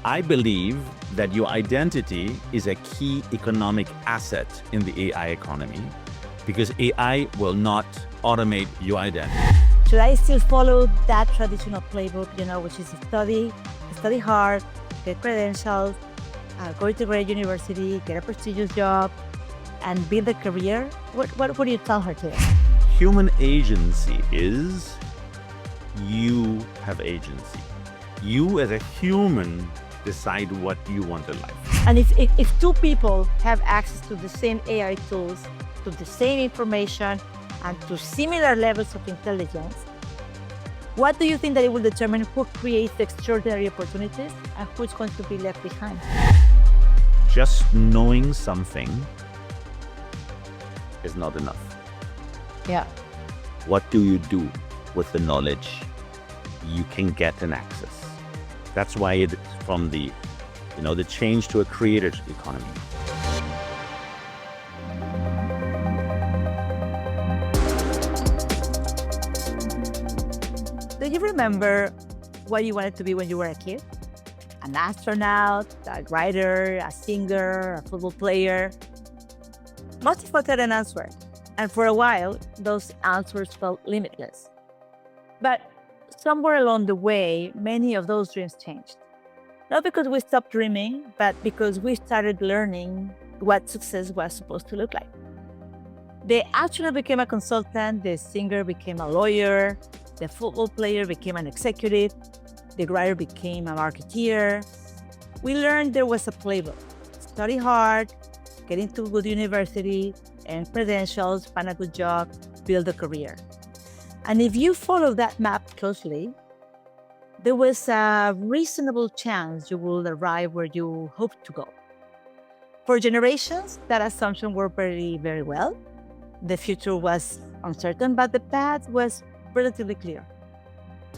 I believe that your identity is a key economic asset in the AI economy because AI will not automate your identity. Should I still follow that traditional playbook, which is study hard, get credentials, go to a great university, get a prestigious job, and build a career? What do you tell her to? Human agency is you have agency. You as a human decide what you want in life. And if two people have access to the same AI tools, to the same information, and to similar levels of intelligence, what do you think that it will determine who creates the extraordinary opportunities and who's going to be left behind? Just knowing something is not enough. Yeah. What do you do with the knowledge you can get and access? That's why it's from the change to a creator's economy. Do you remember what you wanted to be when you were a kid? An astronaut, a writer, a singer, a football player? Most of us had an answer. And for a while, those answers felt limitless. But somewhere along the way, many of those dreams changed. Not because we stopped dreaming, but because we started learning what success was supposed to look like. The astronaut became a consultant, the singer became a lawyer, the football player became an executive, the writer became a marketeer. We learned there was a playbook. Study hard, get into a good university, earn credentials, find a good job, build a career. And if you follow that map closely, there was a reasonable chance you will arrive where you hope to go. For generations, that assumption worked very, very well. The future was uncertain, but the path was relatively clear.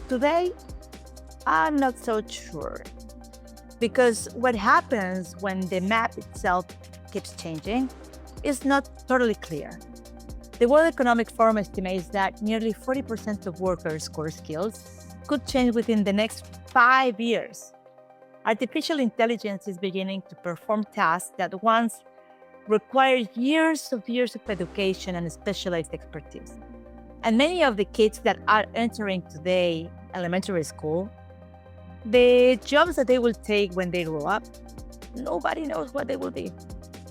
Today, I'm not so sure. Because what happens when the map itself keeps changing is not totally clear. The World Economic Forum estimates that nearly 40% of workers' core skills could change within the next 5 years. Artificial intelligence is beginning to perform tasks that once required years of education and specialized expertise. And many of the kids that are entering today elementary school, the jobs that they will take when they grow up, nobody knows what they will be.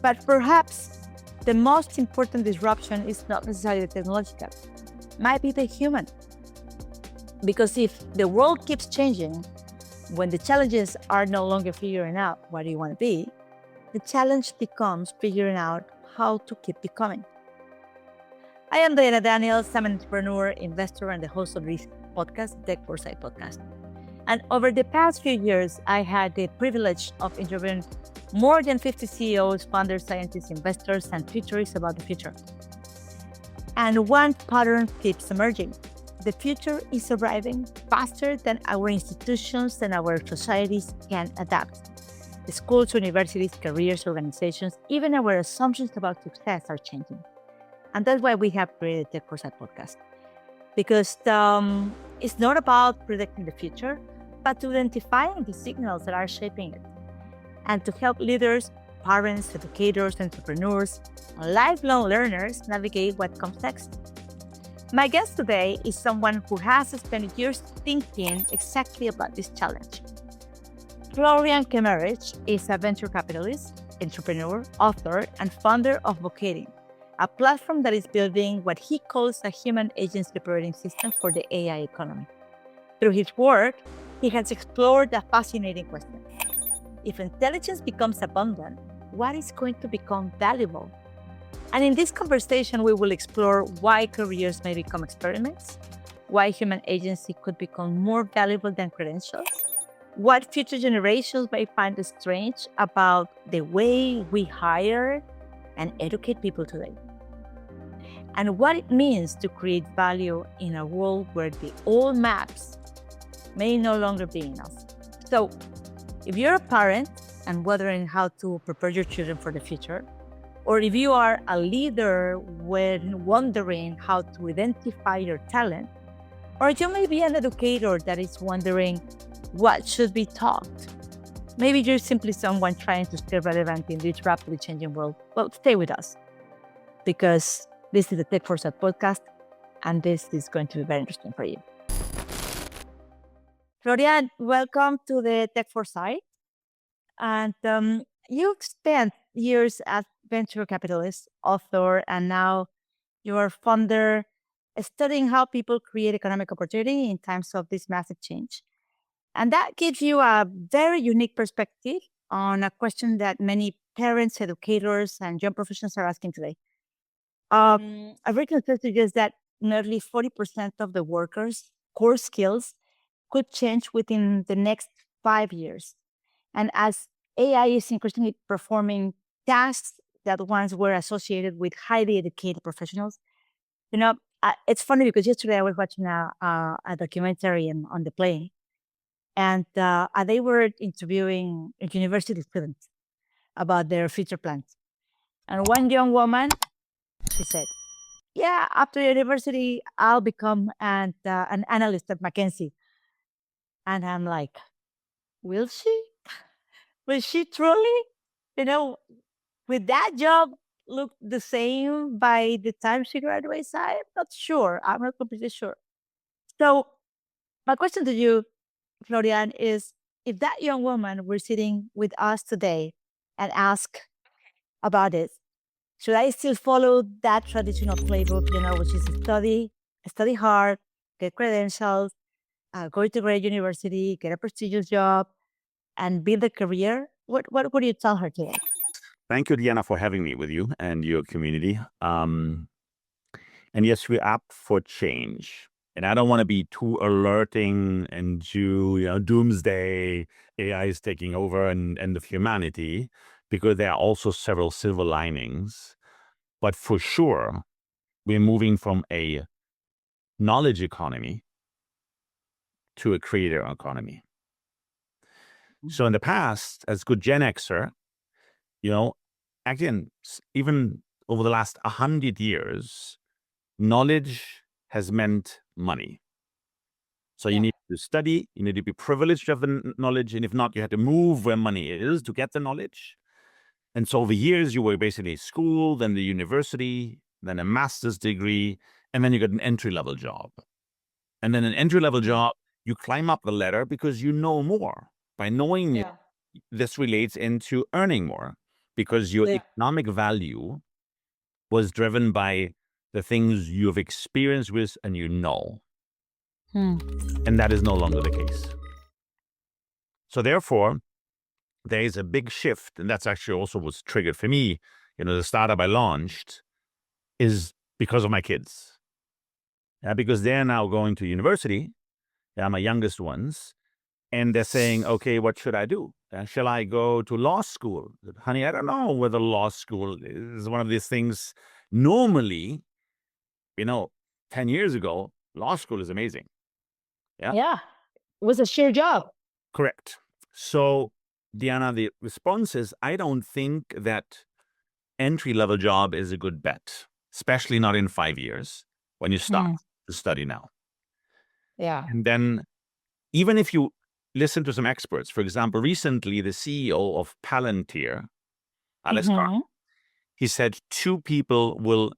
But perhaps the most important disruption is not necessarily the technological, might be the human. Because if the world keeps changing, when the challenges are no longer figuring out what you want to be, the challenge becomes figuring out how to keep becoming. I am Daniels. I'm an entrepreneur, investor, and the host of this podcast, Tech4sight podcast. And over the past few years, I had the privilege of interviewing more than 50 CEOs, founders, scientists, investors, and futurists about the future. And one pattern keeps emerging. The future is arriving faster than our institutions and our societies can adapt. The schools, universities, careers, organizations, even our assumptions about success are changing. And that's why we have created the Tech4sight podcast. Because it's not about predicting the future, but to identifying the signals that are shaping it. And to help leaders, parents, educators, entrepreneurs, and lifelong learners navigate what comes next. My guest today is someone who has spent years thinking exactly about this challenge. Florian Kemmerich is a venture capitalist, entrepreneur, author, and founder of Vocating, a platform that is building what he calls a human agency operating system for the AI economy. Through his work, he has explored a fascinating question. If intelligence becomes abundant, what is going to become valuable? And in this conversation, we will explore why careers may become experiments, why human agency could become more valuable than credentials, what future generations may find strange about the way we hire and educate people today, and what it means to create value in a world where the old maps may no longer be enough. So, if you're a parent and wondering how to prepare your children for the future, or if you are a leader when wondering how to identify your talent, or you may be an educator that is wondering what should be taught, Maybe you're simply someone trying to stay relevant in this rapidly changing world. Well, stay with us because this is the Tech4sight podcast, and this is going to be very interesting for you. Florian, welcome to the Tech4sight. And you've spent years as venture capitalist, author, and now you're founder, studying how people create economic opportunity in times of this massive change. And that gives you a very unique perspective on a question that many parents, educators, and young professionals are asking today. A recent study suggests that nearly 40% of the workers' core skills could change within the next 5 years. And as AI is increasingly performing tasks that once were associated with highly educated professionals, it's funny because yesterday I was watching a documentary on the plane, and they were interviewing university students about their future plans. And one young woman, she said, "Yeah, after university, I'll become an analyst at McKinsey." And I'm like, "Will she? Will she truly? You know, Will that job look the same by the time she graduates? I'm not sure. I'm not completely sure." So, my question to you, Florian, is if that young woman were sitting with us today and ask about it, should I still follow that traditional playbook, which is study hard, get credentials, go to great university, get a prestigious job, and build a career? What would you tell her today? Thank you, Diana, for having me with you and your community. And yes, we're up for change. And I don't want to be too alerting and doomsday, AI is taking over and end of humanity, because there are also several silver linings. But for sure, we're moving from a knowledge economy to a creator economy. So in the past, as good Gen Xer, again, even over the last 100 years, knowledge has meant money. So you need to study, you need to be privileged to have the knowledge, and if not, you had to move where money is to get the knowledge. And so over years, you were basically school, then the university, then a master's degree, and then you got an entry-level job. And then an entry-level job, you climb up the ladder because you know more. By knowing more, this relates into earning more because your economic value was driven by the things you've experienced with and you know. And that is no longer the case. So therefore, there is a big shift, and that's actually also what's triggered for me. The startup I launched is because of my kids. Because they're now going to university, my youngest ones, and they're saying, okay, what should I do? Shall I go to law school? Honey, I don't know whether law school is one of these things. Normally, 10 years ago, law school is amazing. Yeah. It was a sheer job. Correct. So, Diana, the response is, I don't think that entry-level job is a good bet, especially not in 5 years when you start to study now. Yeah. And then even if you listen to some experts, for example, recently the CEO of Palantir, Alistair, he said 2 people will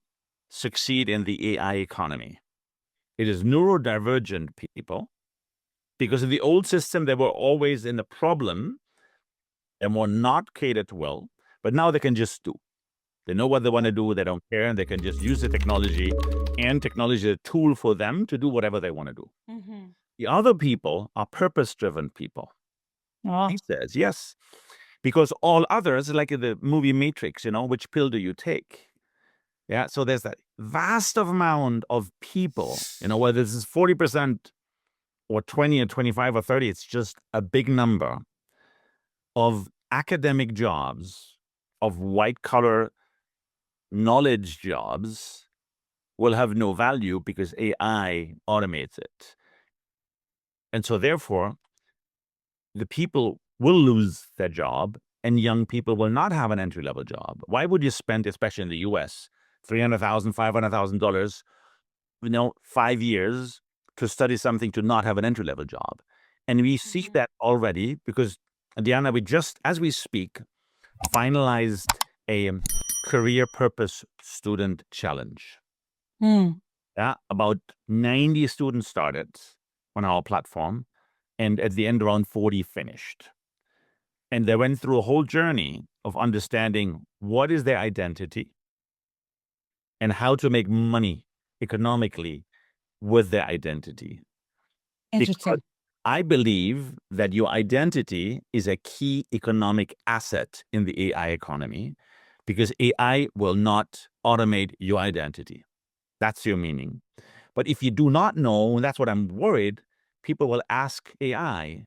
succeed in the AI economy. It is neurodivergent people, because in the old system, they were always in a problem and were not catered well, but now they can just do. They know what they want to do, they don't care, and they can just use the technology, and technology is a tool for them to do whatever they want to do. The other people are purpose-driven people. He says, yes, because all others, like in the movie Matrix, which pill do you take? Yeah, so there's that vast amount of people, whether this is 40% or 20 or 25 or 30, it's just a big number of academic jobs, of white-collar knowledge jobs will have no value because AI automates it. And so therefore, the people will lose their job and young people will not have an entry-level job. Why would you spend, especially in the US, $300,000, $500,000, 5 years to study something to not have an entry-level job? And we see that already because Diana, we just, as we speak, finalized a career purpose student challenge. Yeah, about 90 students started on our platform, and at the end, around 40 finished. And they went through a whole journey of understanding what is their identity and how to make money economically with their identity. Because Interesting. I believe that your identity is a key economic asset in the AI economy, because AI will not automate your identity. That's your meaning. But if you do not know, and that's what I'm worried, people will ask AI,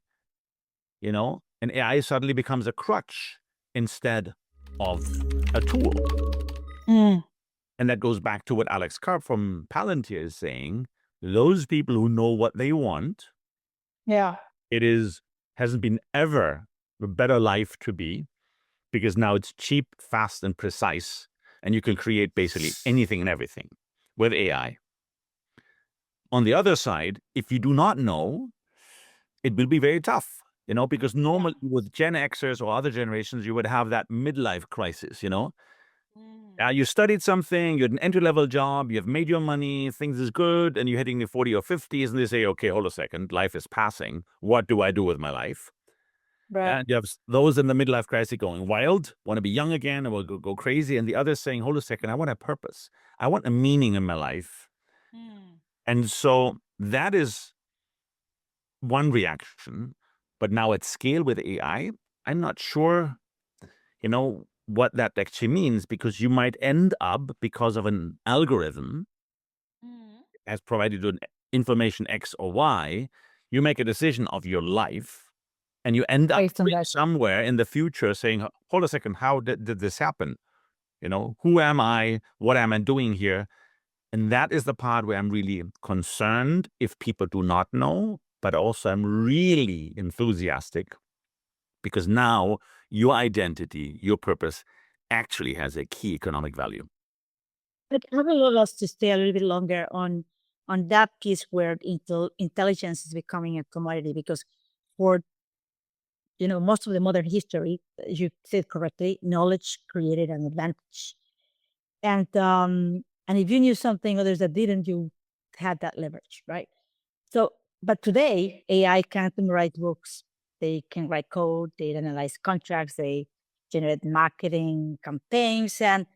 and AI suddenly becomes a crutch instead of a tool. Mm. And that goes back to what Alex Karp from Palantir is saying. Those people who know what they want, Yeah. hasn't been ever a better life to be, because now it's cheap, fast, and precise, and you can create basically anything and everything with AI. On the other side, if you do not know, it will be very tough, because normally with Gen Xers or other generations, you would have that midlife crisis, you studied something, you had an entry-level job, you have made your money, things is good, and you're hitting the 40 or 50s, and they say, okay, hold a second, life is passing. What do I do with my life? Right. And you have those in the midlife crisis going wild, want to be young again, and will go crazy, and the others saying, hold a second, I want a purpose. I want a meaning in my life. And so that is one reaction. But now at scale with AI, I'm not sure, what that actually means, because you might end up, because of an algorithm has provided you information X or Y, you make a decision of your life, and you end up Based on that. somewhere in the future saying, hold a second, how did this happen? Who am I? What am I doing here? And that is the part where I'm really concerned if people do not know, but also I'm really enthusiastic, because now your identity, your purpose actually has a key economic value. But I would love us to stay a little bit longer on that piece where intelligence is becoming a commodity, because for most of the modern history, you said correctly, knowledge created an advantage, and if you knew something others that didn't, you had that leverage, right? So, but today AI can't write books, they can write code, they analyze contracts, they generate marketing campaigns, and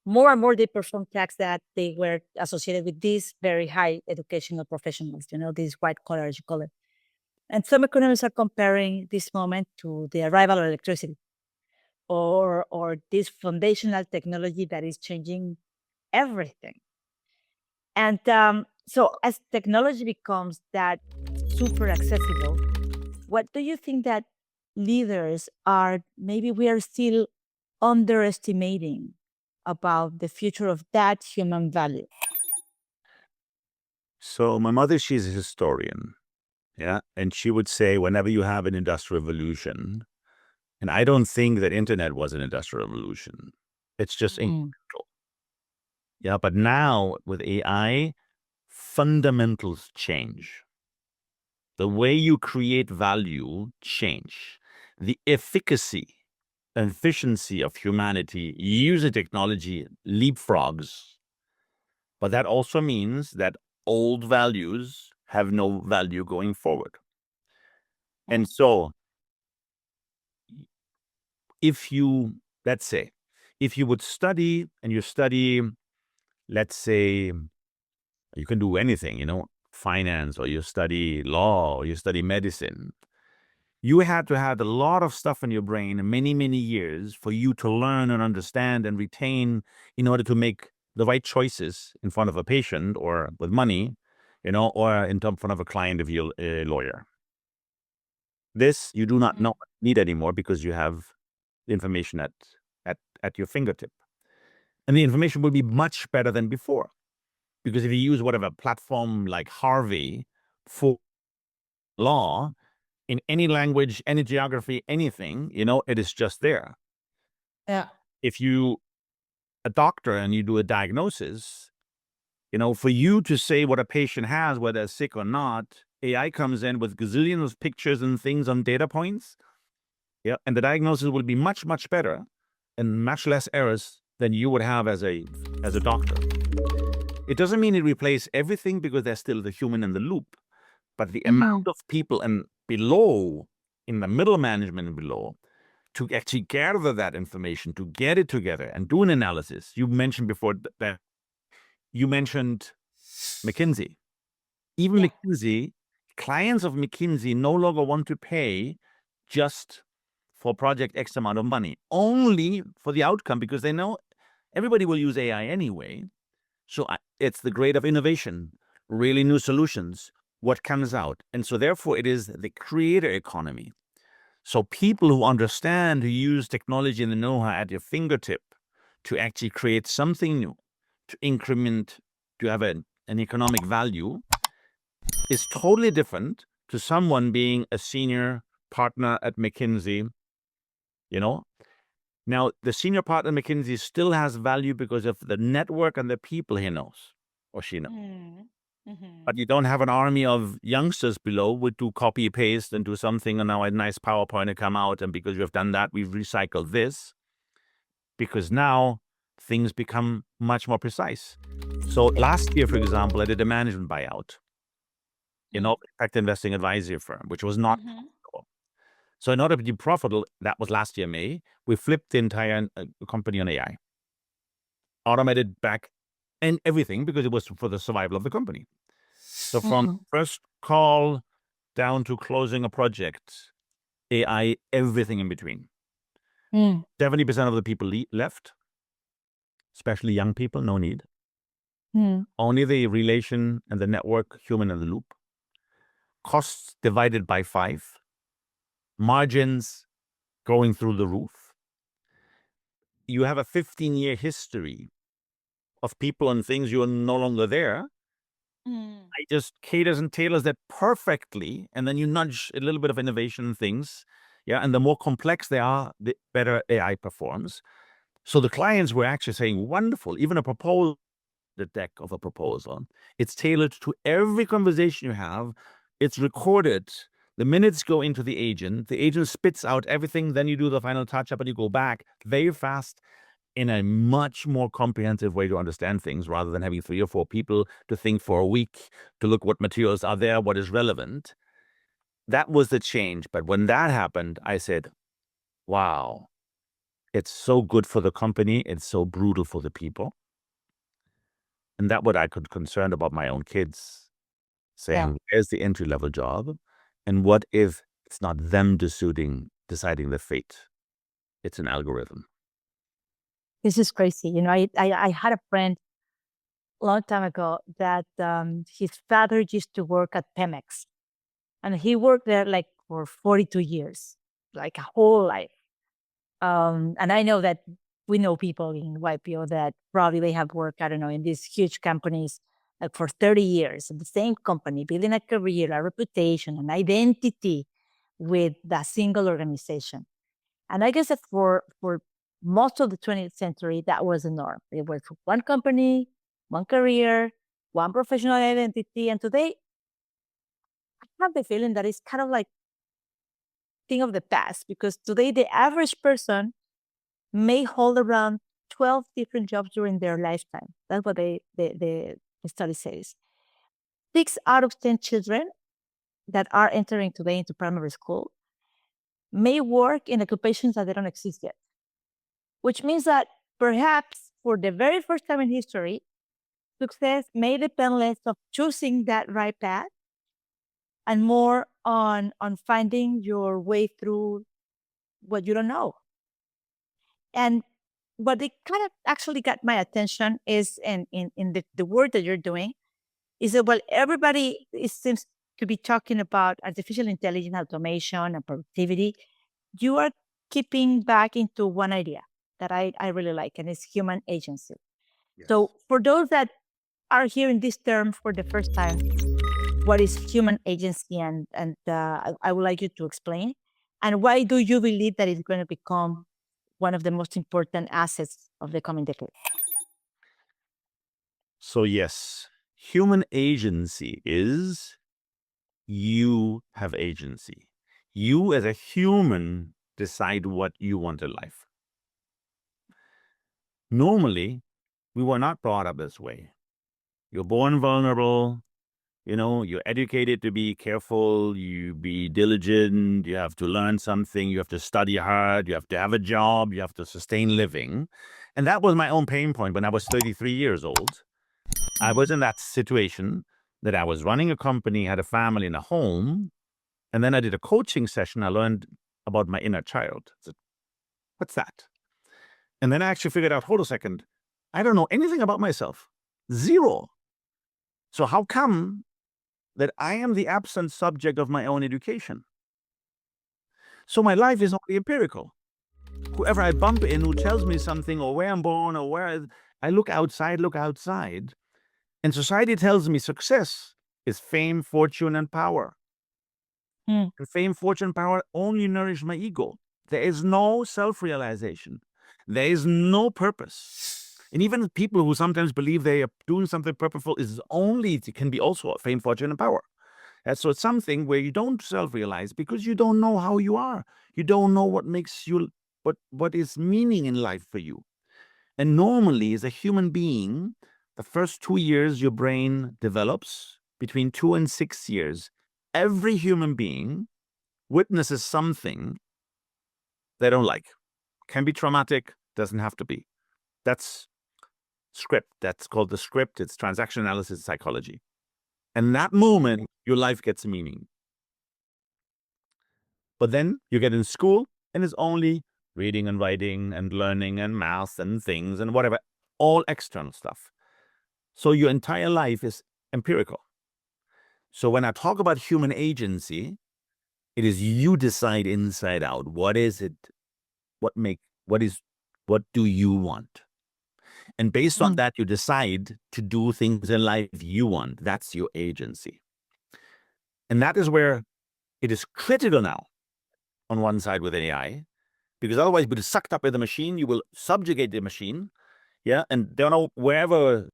more they perform tasks that they were associated with these very high educational professionals, these white collar, as you call it. And some economists are comparing this moment to the arrival of electricity, or this foundational technology that is changing everything. And so as technology becomes that super accessible, what do you think that leaders are, maybe we are still underestimating about the future of that human value? So my mother, she's a historian. Yeah. And she would say, whenever you have an industrial revolution, and I don't think that internet was an industrial revolution. It's just incremental. Yeah. But now with AI, fundamentals change. The way you create value change. The efficacy and efficiency of humanity using technology leapfrogs. But that also means that old values have no value going forward. And so if you, let's say, if you would study and you study, let's say, you can do anything, finance, or you study law, or you study medicine, you had to have a lot of stuff in your brain many, many years for you to learn and understand and retain in order to make the right choices in front of a patient or with money, or in front of a client if you're a lawyer. This you do not need anymore, because you have the information at your fingertip. And the information will be much better than before. Because if you use whatever platform like Harvey for law, in any language, any geography, anything, it is just there. Yeah. If you a doctor and you do a diagnosis, for you to say what a patient has, whether they're sick or not, AI comes in with gazillions of pictures and things on data points. Yeah, and the diagnosis will be much, much better and much less errors than you would have as a doctor. It doesn't mean it replaces everything because there's still the human in the loop, but the amount of people and below, in the middle management and below, to actually gather that information, to get it together and do an analysis. You mentioned before that you mentioned McKinsey. Even McKinsey, clients of McKinsey no longer want to pay just for project X amount of money, only for the outcome, because they know everybody will use AI anyway. So it's the grade of innovation, really new solutions, what comes out. And so therefore it is the creator economy. So people who understand, who use technology and the know-how at your fingertip to actually create something new, to increment, to have an economic value, is totally different to someone being a senior partner at McKinsey, you know? Now, the senior partner at McKinsey still has value because of the network and the people he knows or she knows. But you don't have an army of youngsters below who do copy paste and do something, and now a nice PowerPoint to come out, and because you've done that, we've recycled this. Because now things become much more precise. So last year, for example, I did a management buyout, impact investing advisory firm, which was not profitable. So in order to be profitable, that was last year, May, we flipped the entire company on AI. Automated back and everything because it was for the survival of the company. So from first call down to closing a project, AI, everything in between. 70% of the people left, especially young people, no need. Only the relation and the network, human in the loop. Costs divided by 5. Margins going through the roof. You have a 15-year history of people and things you are no longer there. I just caters and tailors that perfectly, and then you nudge a little bit of innovation and things. Yeah, and the more complex they are, the better AI performs. So the clients were actually saying, wonderful, even a proposal, the deck of a proposal, it's tailored to every conversation you have. It's recorded. The minutes go into the agent spits out everything, then you do the final touch-up and you go back very fast in a much more comprehensive way to understand things rather than having 3 or 4 people to think for a week, to look what materials are there, what is relevant. That was the change. But when that happened, I said, wow, it's so good for the company. It's so brutal for the people. And that's what I could concerned about my own kids, saying, where's the entry-level job? And what if it's not them deciding the fate? It's an algorithm. This is crazy. I had a friend a long time ago that his father used to work at Pemex, and he worked there like for 42 years, like a whole life. And I know that we know people in YPO that probably they have worked, I don't know, in these huge companies like for 30 years, the same company, building a career, a reputation, an identity with that single organization. And I guess that for most of the 20th century, that was the norm. It was one company, one career, one professional identity. And today, I have the feeling that it's kind of like thing of the past, because today the average person may hold around 12 different jobs during their lifetime. That's what the study says. 6 out of 10 children that are entering today into primary school may work in occupations that they don't exist yet, which means that perhaps for the very first time in history, success may depend less of choosing that right path and more on finding your way through what you don't know. And what it kind of actually got my attention is in the work that you're doing, is that while everybody seems to be talking about artificial intelligence, automation, and productivity, you are keeping back into one idea that I really like, and it's human agency. Yes. So for those that are hearing this term for the first time, what is human agency? And I would like you to explain. And why do you believe that it's going to become one of the most important assets of the coming decade? So yes, human agency is you have agency. You as a human decide what you want in life. Normally, we were not brought up this way. You're born vulnerable. You're educated to be careful, you be diligent, you have to learn something, you have to study hard, you have to have a job, you have to sustain living. And that was my own pain point when I was 33 years old. I was in that situation that I was running a company, had a family and a home. And then I did a coaching session. I learned about my inner child. I said, what's that? And then I actually figured out, hold a second, I don't know anything about myself. Zero. So how come that I am the absent subject of my own education? So my life is only empirical. Whoever I bump in who tells me something, or where I'm born, or where I look outside. And society tells me success is fame, fortune, and power. And fame, fortune, power only nourish my ego. There is no self-realization. There is no purpose. And even people who sometimes believe they are doing something purposeful it can be also fame, fortune, and power. And so it's something where you don't self-realize because you don't know how you are. You don't know what makes you, what is meaning in life for you. And normally, as a human being, the first 2 years your brain develops, between 2 and 6 years, every human being witnesses something they don't like. Can be traumatic, doesn't have to be. That's script. That's called the script. It's transaction analysis psychology. And that moment, your life gets meaning. But then you get in school and it's only reading and writing and learning and math and things and whatever, all external stuff. So your entire life is empirical. So when I talk about human agency, it is you decide inside out. What is it? What do you want? And based on that, you decide to do things in life you want. That's your agency. And that is where it is critical now on one side with AI, because otherwise you'll be sucked up in the machine. You will subjugate the machine. Yeah. And don't know wherever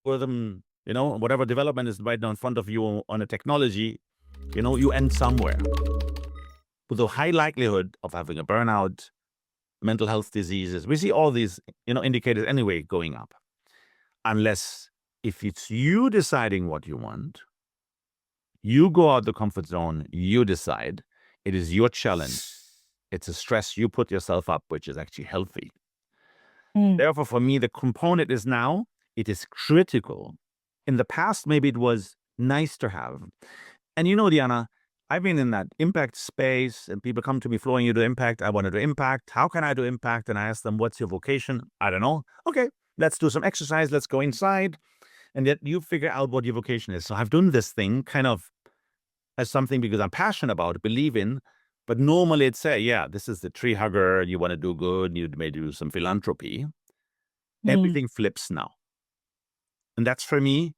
whatever development is right now in front of you on a technology, you end somewhere with a high likelihood of having a burnout, mental health diseases. We see all these, indicators anyway going up. Unless if it's you deciding what you want, you go out the comfort zone, you decide, it is your challenge. It's a stress you put yourself up, which is actually healthy. Therefore, for me, the component is now, it is critical. In the past, maybe it was nice to have. And Diana, I've been in that impact space and people come to me, Florian, you do impact. I want to do impact. How can I do impact? And I ask them, what's your vocation? I don't know. Okay, let's do some exercise. Let's go inside. And yet you figure out what your vocation is. So I've done this thing kind of as something because I'm passionate about it, believe in. But normally it's this is the tree hugger. You want to do good. You may do some philanthropy. Everything flips now. And that's for me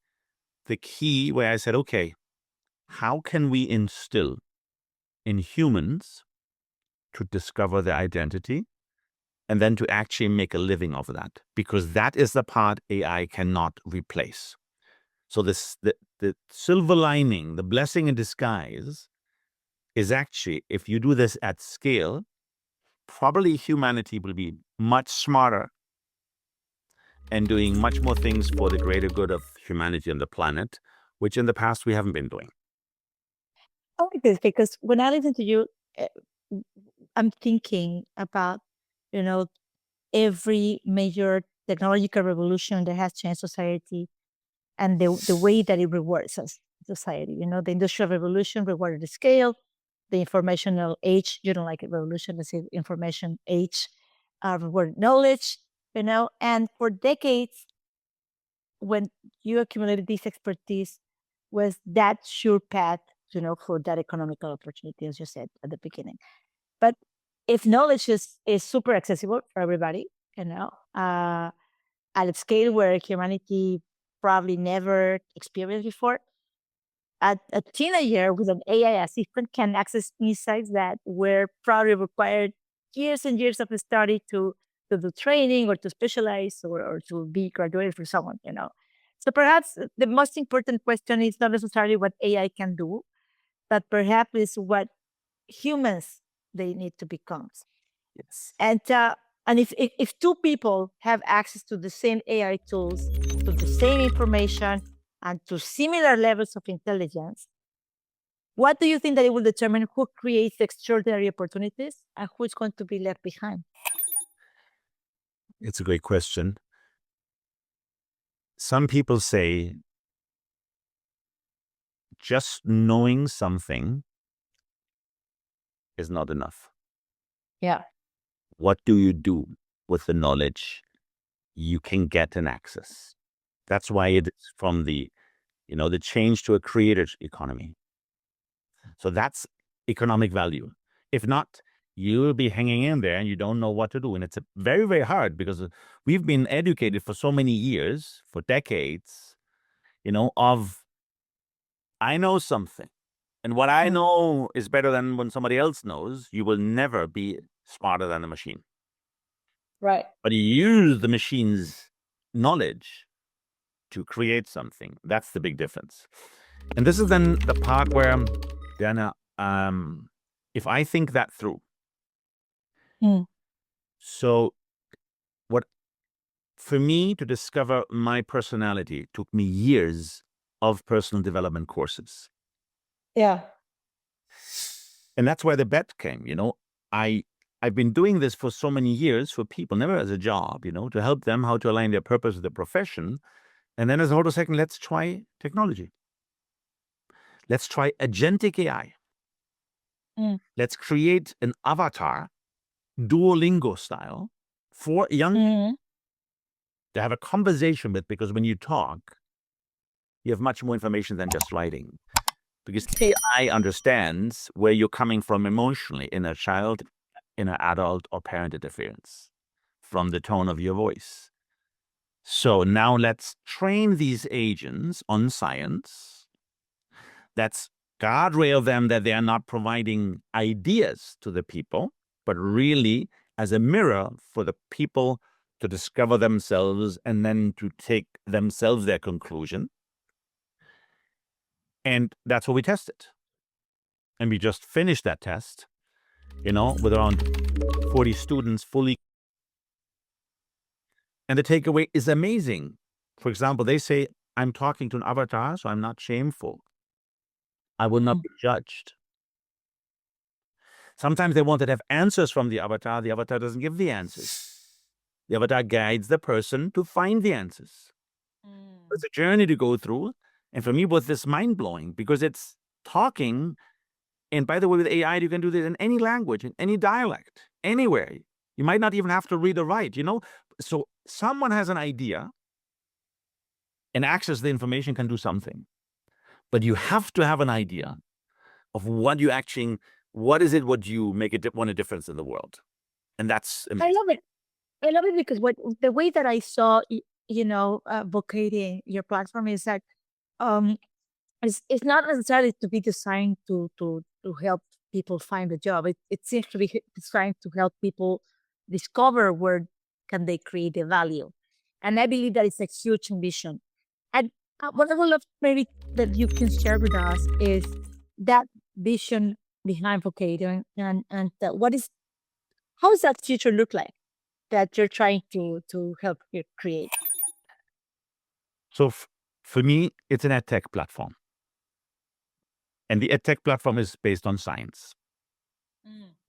the key where I said, okay, how can we instill in humans to discover their identity and then to actually make a living of that? Because that is the part AI cannot replace. So the silver lining, the blessing in disguise is actually, if you do this at scale, probably humanity will be much smarter and doing much more things for the greater good of humanity and the planet, which in the past we haven't been doing. I like this because when I listen to you, eh, I'm thinking about, every major technological revolution that has changed society and the way that it rewards us, society. The Industrial Revolution rewarded the scale, the informational age, you don't like it, revolution, let's say information age, rewarded knowledge, and for decades, when you accumulated this expertise, was that sure path, for that economical opportunity, as you said at the beginning. But if knowledge is super accessible for everybody, at a scale where humanity probably never experienced before, a teenager with an AI assistant can access insights that were probably required years and years of study to do training or to specialize or to be graduated for someone, So perhaps the most important question is not necessarily what AI can do, but perhaps is what humans they need to become. Yes. And if two people have access to the same AI tools, to the same information, and to similar levels of intelligence, what do you think that it will determine who creates extraordinary opportunities and who is going to be left behind? It's a great question. Some people say just knowing something is not enough. Yeah. What do you do with the knowledge you can get and access? That's why it is from the change to a creator's economy. So that's economic value. If not, you'll be hanging in there and you don't know what to do. And it's very, very hard because we've been educated for so many years, for decades, of I know something. And what I know is better than when somebody else knows. You will never be smarter than the machine. Right. But you use the machine's knowledge to create something. That's the big difference. And this is then the part where, Diana, if I think that through, so what for me to discover my personality took me years of personal development courses. Yeah. And that's where the bet came. I've been doing this for so many years for people, never as a job, to help them how to align their purpose with their profession. And then as a whole second, let's try technology. Let's try agentic AI. Let's create an avatar, Duolingo style, for young to have a conversation with, because when you talk, you have much more information than just writing. Because AI understands where you're coming from emotionally in a child, in an adult, or parent interference from the tone of your voice. So now let's train these agents on science. Let's guardrail them that they are not providing ideas to the people, but really as a mirror for the people to discover themselves and then to take themselves their conclusion. And that's what we tested. And we just finished that test, with around 40 students fully. And the takeaway is amazing. For example, they say, I'm talking to an avatar, so I'm not shameful. I will not be judged. Sometimes they want to have answers from the avatar. The avatar doesn't give the answers. The avatar guides the person to find the answers. It's a journey to go through. And for me, was this mind-blowing because it's talking. And by the way, with AI, you can do this in any language, in any dialect, anywhere. You might not even have to read or write, So someone has an idea and access the information can do something. But you have to have an idea of what you make a difference in the world. And that's amazing. I love it. I love it because the way that I saw, Vocating your platform is that it's not necessarily to be designed to help people find a job. It seems to be designed to help people discover where can they create the value. And I believe that it's a huge ambition. And what I would love maybe that you can share with us is that vision behind Vocating and how does that future look like that you're trying to help you create? So for me, it's an edtech platform. And the edtech platform is based on science.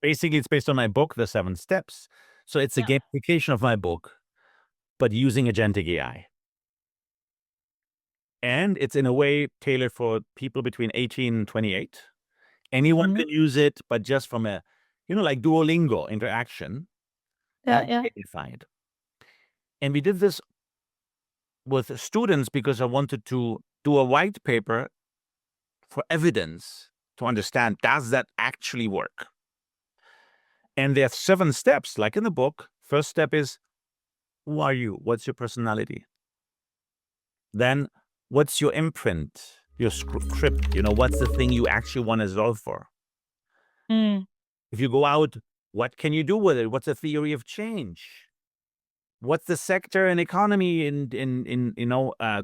Basically, it's based on my book, The 7 Steps. So it's a gamification of my book, but using agentic AI. And it's in a way tailored for people between 18 and 28. Anyone can use it, but just from a, like Duolingo interaction. Gamified. And we did this with students because I wanted to do a white paper for evidence to understand, does that actually work? And there are 7 steps, like in the book. First step is, who are you? What's your personality? Then, what's your imprint, your script? What's the thing you actually want to solve for? If you go out, what can you do with it? What's the theory of change? What's the sector and economy in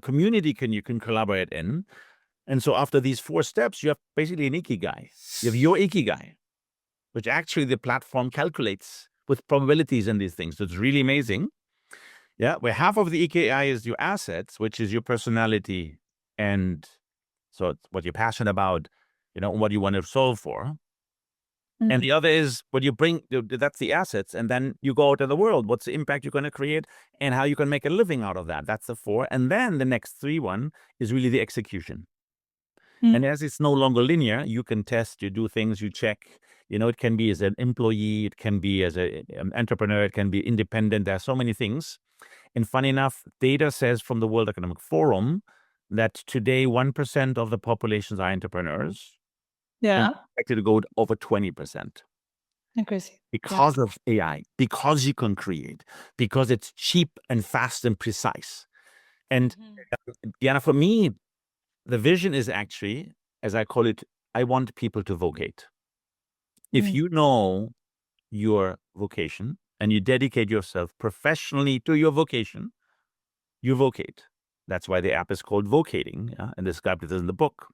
community you can collaborate in? And so after these 4 steps, you have basically an ikigai. You have your ikigai. which actually the platform calculates with probabilities and these things. So it's really amazing. Yeah, where half of the EKI is your assets, which is your personality and so it's what you're passionate about, what you want to solve for. And the other is what you bring, that's the assets. And then you go out in the world. What's the impact you're going to create and how you can make a living out of that? That's the 4. And then the next 3 one is really the execution. And as it's no longer linear, you can test, you do things, you check. It can be as an employee, it can be as an entrepreneur, it can be independent. There are so many things. And funny enough, data says from the World Economic Forum that today 1% of the populations are entrepreneurs. Yeah. Expected to go to over 20%. Crazy. Because of AI, because you can create, because it's cheap and fast and precise. And Diana, for me, the vision is actually, as I call it, I want people to vocate. If you know your vocation and you dedicate yourself professionally to your vocation, you vocate. That's why the app is called Vocating, and described it in the book.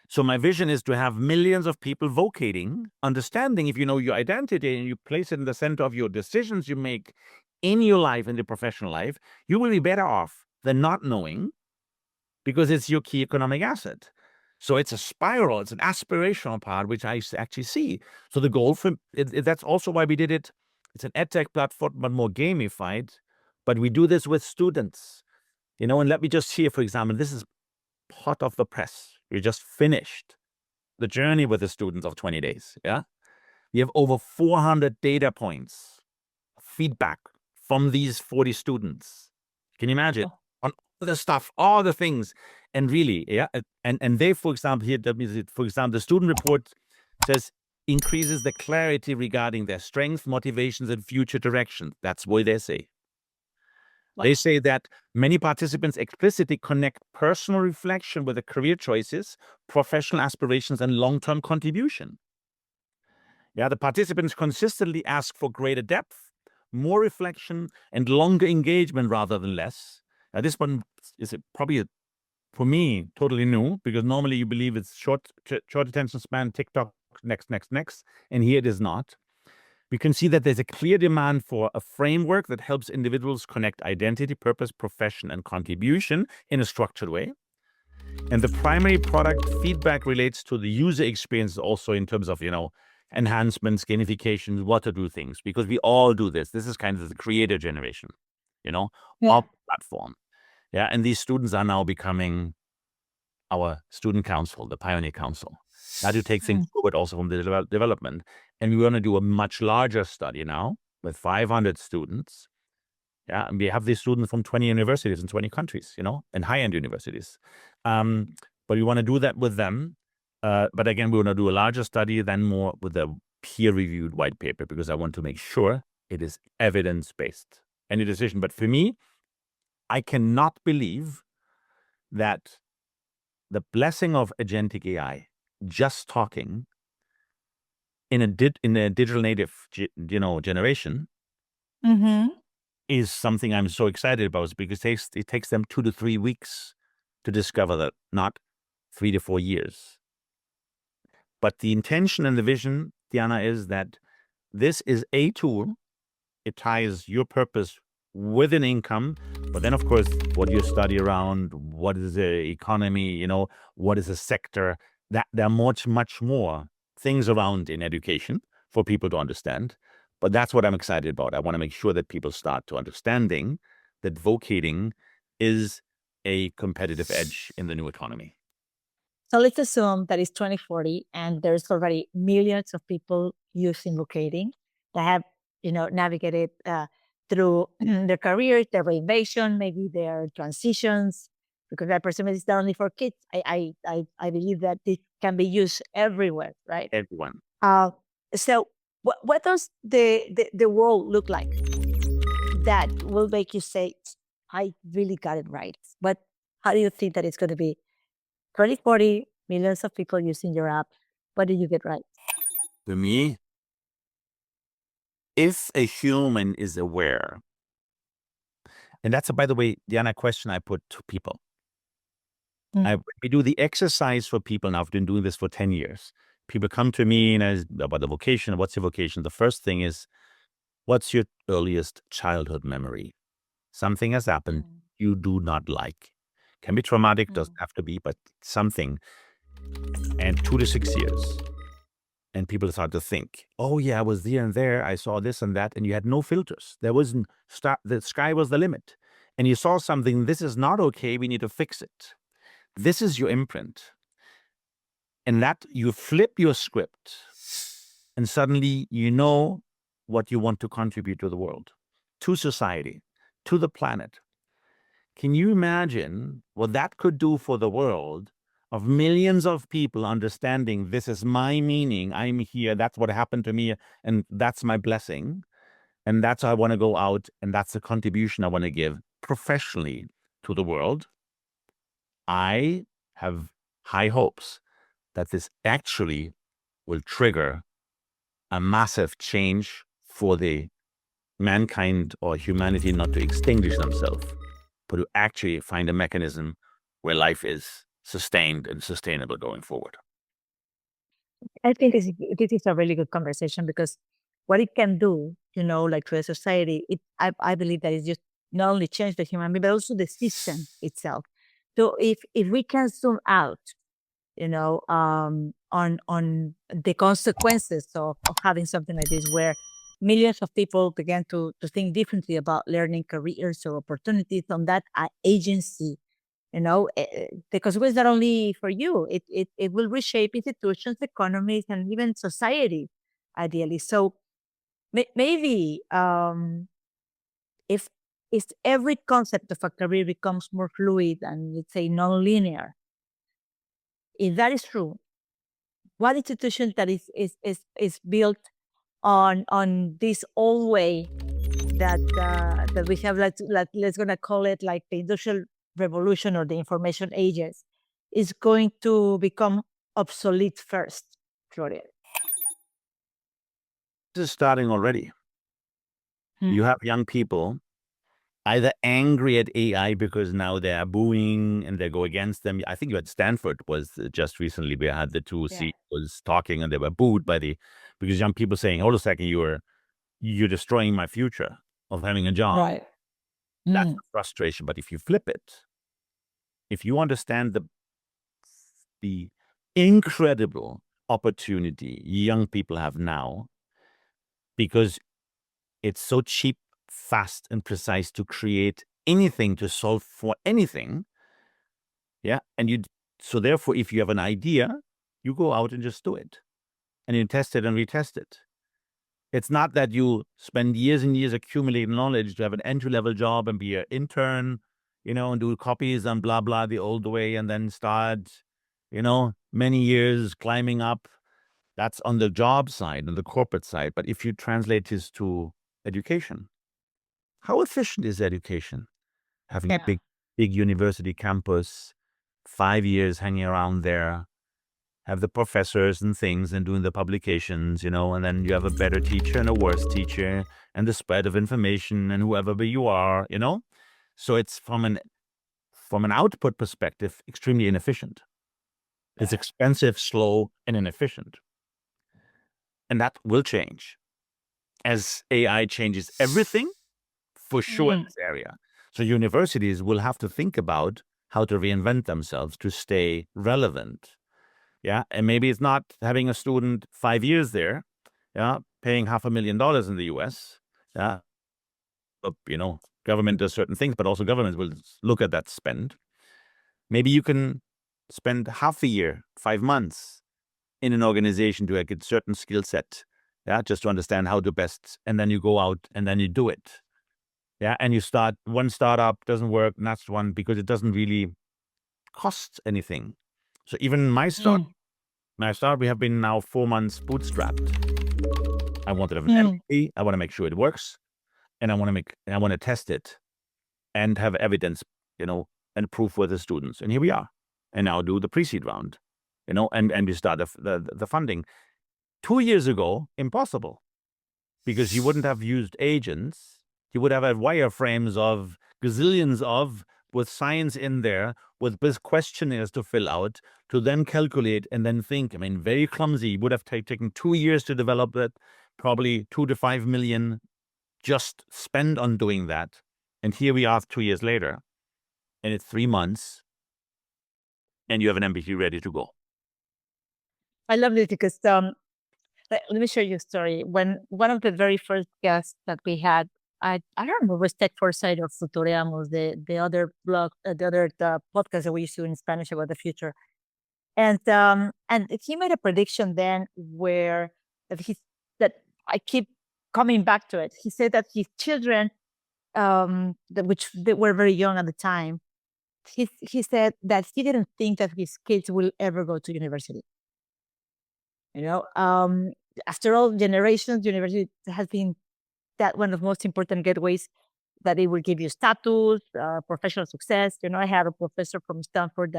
So my vision is to have millions of people vocating, understanding if you know your identity and you place it in the center of your decisions you make in your life, in your professional life, you will be better off than not knowing because it's your key economic asset. So it's a spiral, it's an aspirational part, which I actually see. So the goal that's also why we did it. It's an edtech platform, but more gamified. But we do this with students, and let me just hear, for example, this is hot off the press. We just finished the journey with the students of 20 days. Yeah. We have over 400 data points, feedback from these 40 students. Can you imagine? On all the stuff, all the things. And really, yeah. And they, for example, here, for example, the student report says increases the clarity regarding their strengths, motivations, and future directions. That's what they say. They say that many participants explicitly connect personal reflection with their career choices, professional aspirations, and long-term contribution. Yeah, the participants consistently ask for greater depth, more reflection, and longer engagement rather than less. Now, this one is probably, for me, totally new, because normally you believe it's short attention span, TikTok, next, and here it is not. We can see that there's a clear demand for a framework that helps individuals connect identity, purpose, profession, and contribution in a structured way. And the primary product feedback relates to the user experience also in terms of, enhancements, gamification, what to do things, because we all do this. This is kind of the creator generation, our platform. Yeah. And these students are now becoming our student council, the Pioneer Council. Now to take things forward also from the development. And we want to do a much larger study now with 500 students. Yeah, and we have these students from 20 universities in 20 countries, and high-end universities. But we want to do that with them. But again, we want to do a larger study, then more with a peer-reviewed white paper, because I want to make sure it is evidence-based. Any decision. But for me, I cannot believe that the blessing of agentic AI, just talking in a digital native, generation, is something I'm so excited about, because it takes them 2 to 3 weeks to discover that, not 3 to 4 years. But the intention and the vision, Diana, is that this is a tool. It ties your purpose with an income, but then of course, what you study around, what is the economy, what is the sector, that there are much more things around in education for people to understand. But that's what I'm excited about. I want to make sure that people start to understanding that vocating is a competitive edge in the new economy. So let's assume that it's 2040 and there's already millions of people using vocating that have, navigated through their careers, their reinvention, maybe their transitions, because I presume it's not only for kids. I believe that this can be used everywhere, right? Everyone. So what does the world look like that will make you say, I really got it right? But how do you think that it's going to be? 2040, millions of people using your app. What did you get right? To me, if a human is aware, and that's, by the way, Diana, question I put to people. We do the exercise for people now. I've been doing this for 10 years. people come to me and about the vocation. What's your vocation? The first thing is, what's your earliest childhood memory? Something has happened you do not like. Can be traumatic, doesn't have to be, but something. And 2 to 6 years. And people start to think, oh yeah, I was there and there, I saw this and that, and you had no filters. There wasn't, the sky was the limit. And you saw something, this is not okay, we need to fix it. This is your imprint. And that you flip your script, and suddenly you know what you want to contribute to the world, to society, to the planet. Can you imagine what that could do for the world of millions of people understanding this is my meaning, I'm here, that's what happened to me, and that's my blessing, and that's how I want to go out, and that's the contribution I want to give professionally to the world? I have high hopes that this actually will trigger a massive change for the mankind or humanity, not to extinguish themselves, but to actually find a mechanism where life is sustained and sustainable going forward. I think this is a really good conversation because what it can do, like to a society, I believe that it just not only change the human being, but also the system itself. So if we can zoom out, on the consequences of having something like this, where millions of people began to think differently about learning careers or opportunities on that agency, the consequence not only for you, it will reshape institutions, economies, and even society, ideally. So maybe if every concept of a career becomes more fluid and, let's say, non-linear, if that is true, what institution that is built on this old way that we have, let's gonna call it like the industrial revolution or the information ages, is going to become obsolete first, Florian? This is starting already. You have young people either angry at AI because now they are booing and they go against them. I think you at Stanford was just recently, we had the two CEOs talking and they were booed because young people saying, hold a second, you're destroying my future of having a job. Right. That's the frustration. But if you flip it, if you understand the incredible opportunity young people have now, because it's so cheap, fast, and precise to create anything, to solve for anything. Yeah. And so therefore, if you have an idea, you go out and just do it. And you test it and retest it. It's not that you spend years and years accumulating knowledge to have an entry-level job and be an intern, and do copies and blah, blah, the old way, and then start, many years climbing up. That's on the job side, on the corporate side. But if you translate this to education, how efficient is education? Having a big university campus, 5 years hanging around there, have the professors and things and doing the publications, and then you have a better teacher and a worse teacher and the spread of information and whoever you are, So it's from an output perspective, extremely inefficient. It's expensive, slow, and inefficient. And that will change as AI changes everything, for sure, in this area. So universities will have to think about how to reinvent themselves to stay relevant. Yeah. And maybe it's not having a student 5 years there, paying $500,000 in the US. Yeah. But, government does certain things, but also governments will look at that spend. Maybe you can spend half a year, 5 months in an organization to get a certain skill set. Yeah. Just to understand how to best, and then you go out and then you do it. Yeah. And you start one startup, doesn't work, next one, because it doesn't really cost anything. So even my start, we have been now 4 months bootstrapped. I want to have an MVP. I want to make sure it works, and I want to test it, and have evidence, and proof with the students. And here we are, and now do the pre-seed round, and we start the funding. 2 years ago, impossible, because you wouldn't have used agents. You would have had wireframes of gazillions with science in there, with this questionnaires to fill out, to then calculate and then think. I mean, very clumsy. Would have taken 2 years to develop it, probably 2 to 5 million just spent on doing that. And here we are 2 years later, and it's 3 months, and you have an MVP ready to go. I love this because let me share you a story. When one of the very first guests that we had, I don't remember if it was Tech4sight or Futureamos, the other blog, the podcast that we used to do in Spanish about the future. And he made a prediction then where that I keep coming back to it. He said that his children, which they were very young at the time, he said that he didn't think that his kids will ever go to university. After all generations, university has been that one of the most important gateways that it will give you status, professional success. I had a professor from Stanford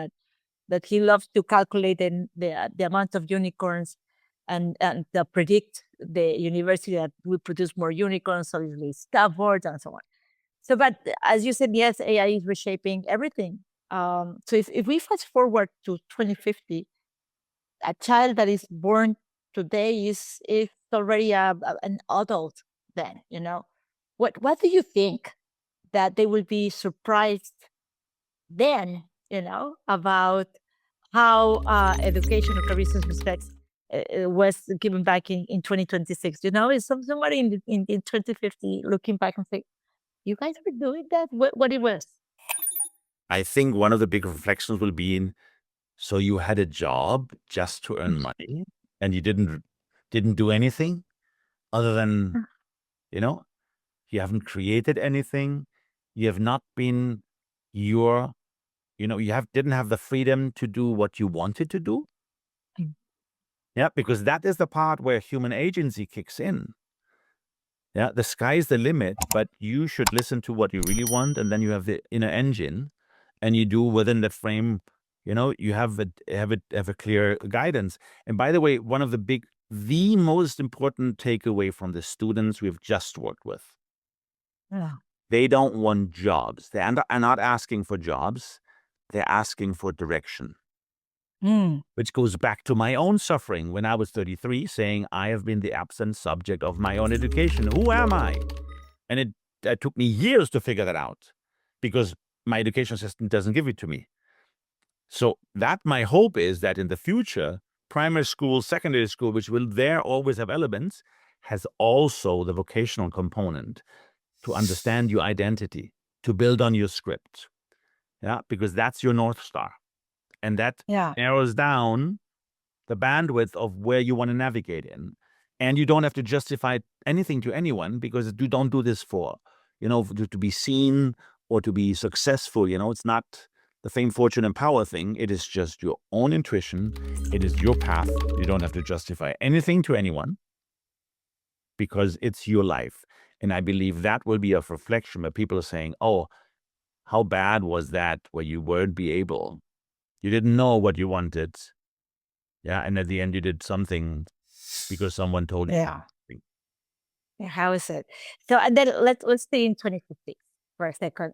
that he loves to calculate the amount of unicorns and predict the university that will produce more unicorns, obviously Stanford and so on. So, but as you said, yes, AI is reshaping everything. So if we fast forward to 2050, a child that is born today is already an adult then, What do you think that they will be surprised then, about how education or career respects was given back in 2026? Is somebody in 2050 looking back and say, you guys were doing that? What it was? I think one of the big reflections will be so you had a job just to earn money, and you didn't do anything other than, you haven't created anything. You have not been you didn't have the freedom to do what you wanted to do. Yeah, because that is the part where human agency kicks in. Yeah, the sky's the limit, but you should listen to what you really want, and then you have the inner engine, and you do within that frame. You have a clear guidance. And by the way, one of the most important takeaway from the students we've just worked with, they don't want jobs. They are not asking for jobs. They're asking for direction. Which goes back to my own suffering when I was 33, saying I have been the absent subject of my own education. Who am I? And it took me years to figure that out because my education system doesn't give it to me. So that my hope is that in the future, primary school, secondary school, which will there always have elements, has also the vocational component to understand your identity, to build on your script. Yeah, because that's your North Star. And that narrows down the bandwidth of where you want to navigate in. And you don't have to justify anything to anyone because you don't do this for, to be seen or to be successful. It's not the fame, fortune, and power thing. It is just your own intuition. It is your path. You don't have to justify anything to anyone because it's your life. And I believe that will be a reflection where people are saying, oh, how bad was that where you weren't be able? You didn't know what you wanted. Yeah. And at the end, you did something because someone told you. Yeah. How is it? So and then let's stay in 2050 for a second.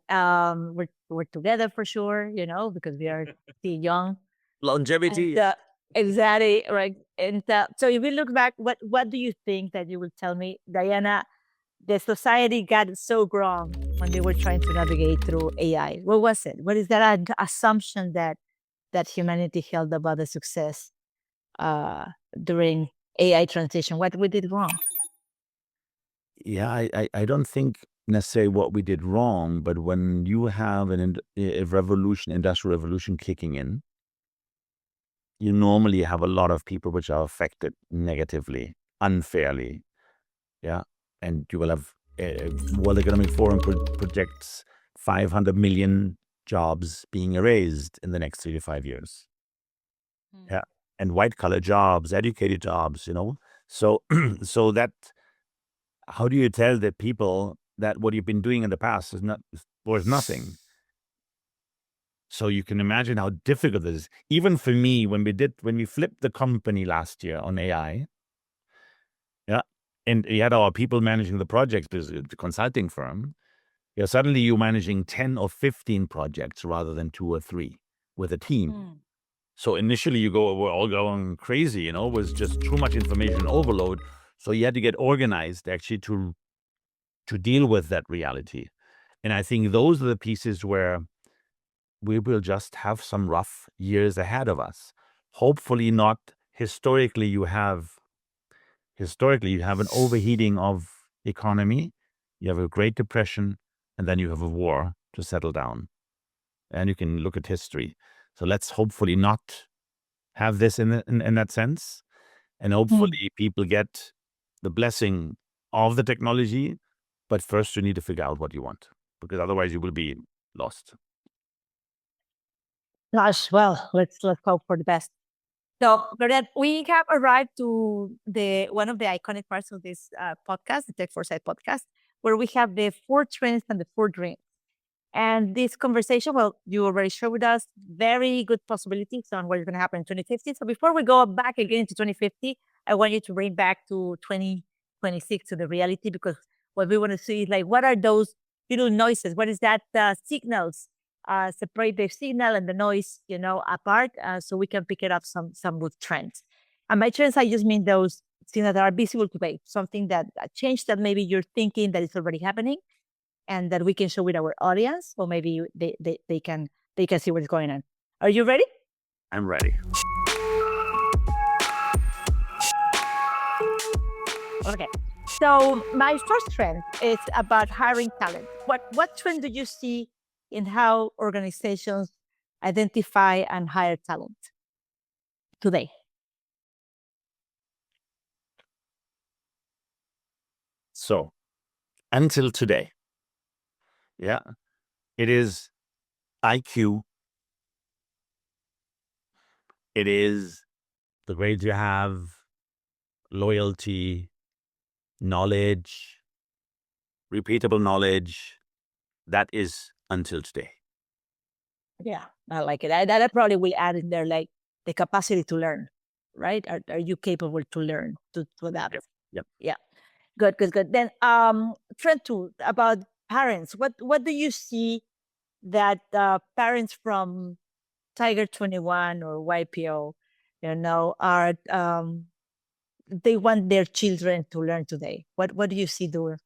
We're together for sure, because we are still young. Longevity. And, exactly, right. And so if we look back, what do you think that you will tell me, Diana, the society got it so wrong when they were trying to navigate through AI? What was it? What is that assumption that humanity held about the success during AI transition? What we did wrong? Yeah, I don't think necessarily what we did wrong, but when you have a revolution, industrial revolution kicking in, you normally have a lot of people which are affected negatively, unfairly. Yeah. And you will have World Economic Forum projects 500 million jobs being erased in the next 3 to 5 years. Yeah. And white collar jobs, educated jobs, So, so that, how do you tell the people that what you've been doing in the past was nothing? So you can imagine how difficult it is. Even for me, when we flipped the company last year on AI, yeah, and you had our people managing the projects, the consulting firm, suddenly you're managing 10 or 15 projects rather than 2 or 3. with a team. So initially we're all going crazy, it was just too much information overload. So you had to get organized actually to deal with that reality. And I think those are the pieces where we will just have some rough years ahead of us. Hopefully not. Historically, you have an overheating of economy, you have a Great Depression, and then you have a war to settle down. And you can look at history. So let's hopefully not have this in that sense. And hopefully people get the blessing of the technology. But first you need to figure out what you want, because otherwise you will be lost. Gosh, well, let's hope for the best. So, Florian, we have arrived to the one of the iconic parts of this podcast, the Tech4sight podcast, where we have the 4 trends and the 4 dreams. And this conversation, well, you already shared with us very good possibilities on what's going to happen in 2050. So before we go back again to 2050, I want you to bring back to 2026 to the reality, because what we want to see is like, what are those little noises? What is that signals? Separate the signal and the noise, apart, so we can pick it up some good trends. And by trends, I just mean those signals that are visible today, something that a change that maybe you're thinking that is already happening, and that we can share with our audience, or maybe they can see what's going on. Are you ready? I'm ready. Okay. So my first trend is about hiring talent. What trend do you see in how organizations identify and hire talent today? So until today, yeah, it is IQ. It is the grades you have, loyalty, knowledge, repeatable knowledge. That is until today. Yeah, I like it. That probably will add in there, like the capacity to learn, right? Are you capable to learn to adapt? Yep. Yeah. Good. Then trend 2 about parents. What do you see that parents from Tiger 21 or YPO, are they want their children to learn today? What do you see do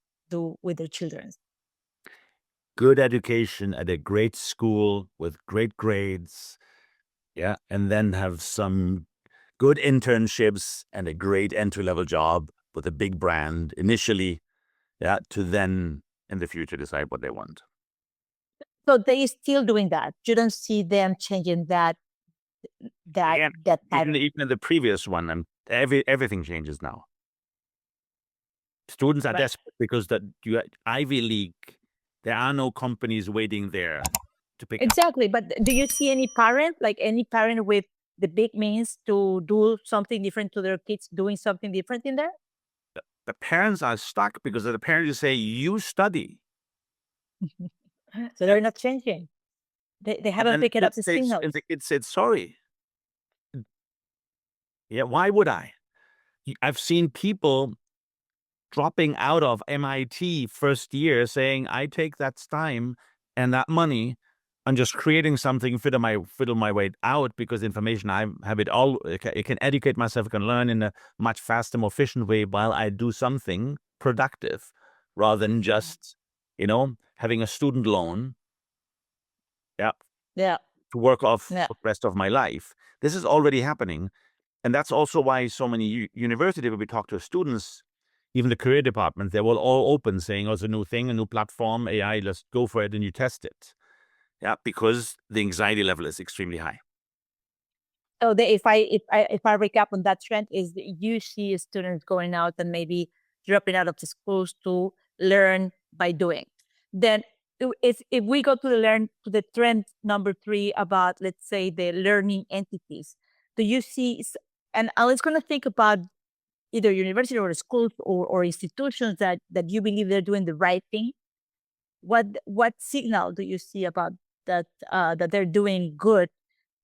with their children? Good education at a great school with great grades. Yeah. And then have some good internships and a great entry-level job with a big brand initially, yeah, to then in the future decide what they want. So they still doing that. You don't see them changing that Again, type. even in the previous one, and everything changes now. Students are Right. desperate because that you Ivy League, there are no companies waiting there to pick up. Exactly. But do you see any parent with the big means to do something different to their kids, doing something different in there? The parents are stuck because the parents say, you study. So they're not changing. They haven't picked up the signals. And the kid said, sorry. Yeah, why would I? I've seen people dropping out of MIT first year saying, I take that time and that money and just creating something, fiddle my way out, because information, I have it all. I can educate myself, I can learn in a much faster, more efficient way while I do something productive, rather than just, having a student loan. Yeah. Yeah. To work off Yeah. for the rest of my life. This is already happening. And that's also why so many universities, when we talk to students, even the career department, they will all open saying, oh, it's a new thing, a new platform, AI, let's go for it, and you test it. Yeah, because the anxiety level is extremely high. So if I recap on that trend, is that you see students going out and maybe dropping out of the schools to learn by doing. Then if we go to the trend number 3 about, let's say, the learning entities, do you see? And I was going to think about either university or schools or institutions that you believe they're doing the right thing. What signal do you see about that that they're doing good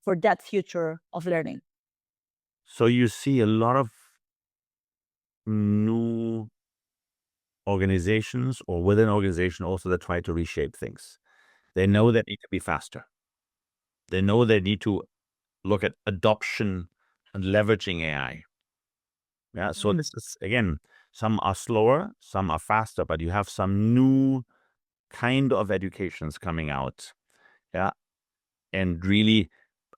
for that future of learning? So you see a lot of new organizations, or within organization also, that try to reshape things. They know they need to be faster. They know they need to look at adoption and leveraging AI. Yeah. So this is, again, some are slower, some are faster, but you have some new kind of educations coming out. Yeah. And really,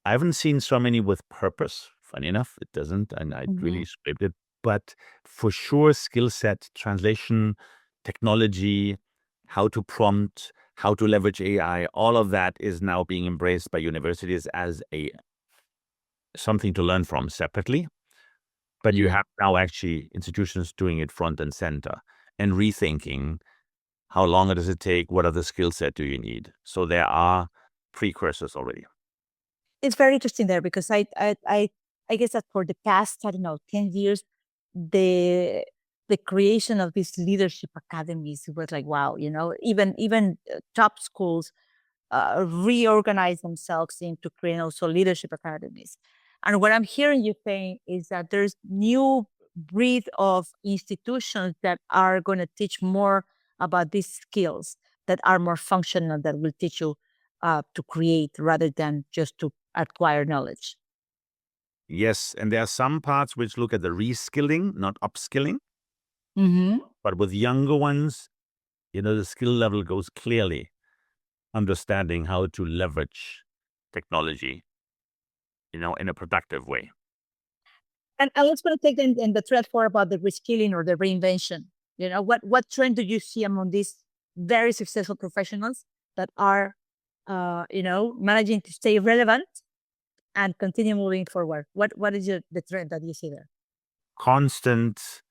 I haven't seen so many with purpose. Funny enough, it doesn't. And I really scraped it. But for sure, skill set, translation, technology, how to prompt, how to leverage AI, all of that is now being embraced by universities as something to learn from separately. But you have now actually institutions doing it front and center and rethinking how long does it take? What other skill set do you need? So there are precursors already. It's very interesting there because I guess that for the past, I don't know, 10 years, the creation of these leadership academies was like, wow, even top schools reorganize themselves into creating also leadership academies. And what I'm hearing you saying is that there's new breed of institutions that are going to teach more about these skills that are more functional, that will teach you to create rather than just to acquire knowledge. Yes, and there are some parts which look at the reskilling, not upskilling. But with younger ones, the skill level goes clearly understanding how to leverage technology, in a productive way. And let's going to take in the thread for about the reskilling or the reinvention. What trend do you see among these very successful professionals that are, managing to stay relevant and continue moving forward? What is the trend that you see there? Constant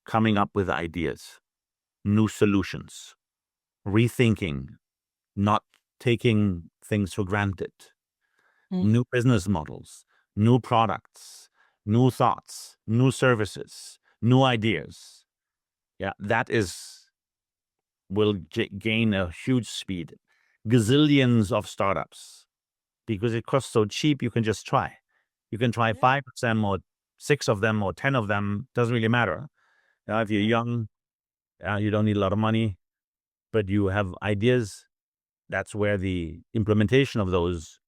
coming up with ideas, new solutions, rethinking, not taking things for granted, new business models, new products, new thoughts, new services, new ideas. Yeah, that will gain a huge speed. Gazillions of startups, because it costs so cheap, you can just try. You can try 5 of them or 6 of them or 10 of them, doesn't really matter. If you're young, you don't need a lot of money, but you have ideas. That's where the implementation of those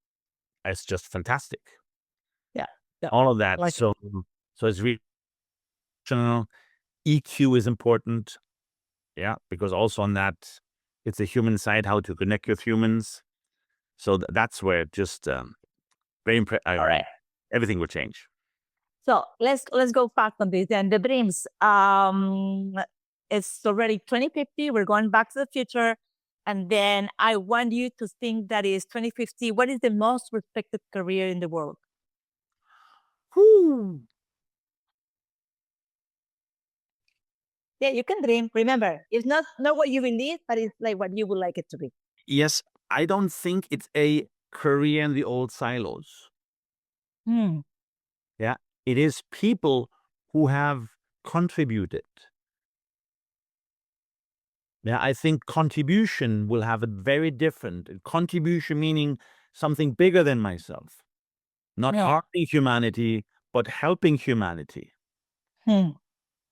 is just fantastic. Yeah. All of that. Like So it's really EQ is important. Yeah, because also on that, it's the human side, how to connect with humans. So that's where just very all right. everything will change. So let's go back on this and the dreams. It's already 2050. We're going back to the future. And then I want you to think that is 2050. What is the most respected career in the world? Whew. Yeah, you can dream. Remember, it's not what you believe, but it's like what you would like it to be. Yes, I don't think it's a career in the old silos. Yeah, it is people who have contributed. Yeah, I think contribution will have a very different contribution, meaning something bigger than myself, not harming humanity, but helping humanity.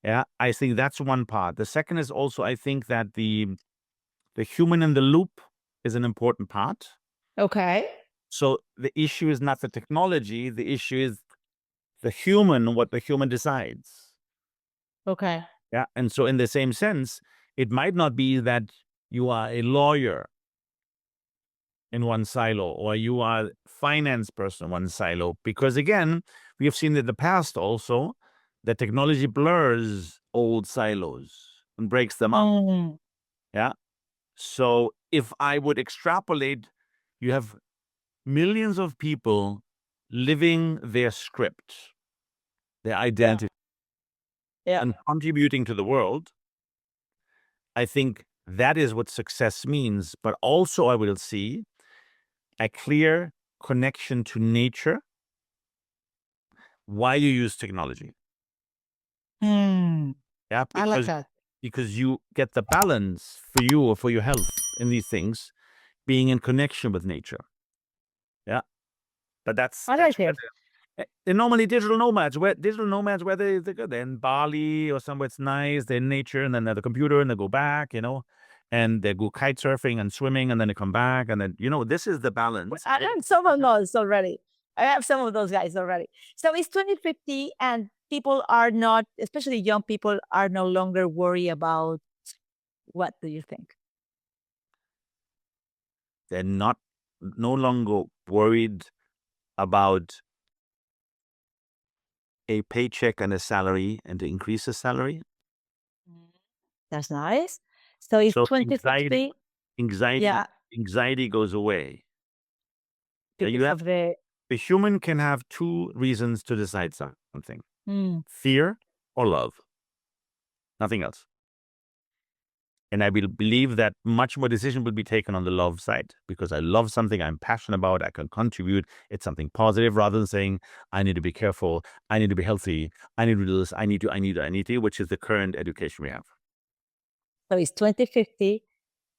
Yeah, I think that's one part. The second is also, I think that the human in the loop is an important part. Okay. So the issue is not the technology. The issue is the human, what the human decides. Okay. Yeah. And so in the same sense, it might not be that you are a lawyer in one silo or you are a finance person in one silo, because again, we have seen in the past also that technology blurs old silos and breaks them up. Yeah. So if I would extrapolate, you have millions of people living their script, their identity, and contributing to the world. I think that is what success means. But also I will see a clear connection to nature while you use technology. Yeah, I like that. because you get the balance for you or for your health in these things, being in connection with nature. Yeah. But that's I like it. they're normally digital nomads. Where they're in Bali or somewhere it's nice, they're in nature, and then they're at the computer and they go back, and they go kite surfing and swimming, and then they come back, and then, this is the balance. I have some of those already. I have some of those guys already. So it's 2050 and people are not, especially young people, are no longer worried about what do you think? They're no longer worried about a paycheck and a salary and to increase the salary. That's nice. So it's So 2050. anxiety goes away. Because A human can have two reasons to decide something: fear or love. Nothing else. And I will believe that much more decision will be taken on the love side, because I love something I'm passionate about, I can contribute, it's something positive, rather than saying, I need to be careful, I need to be healthy, I need to do this, I need to, which is the current education we have. So it's 2050.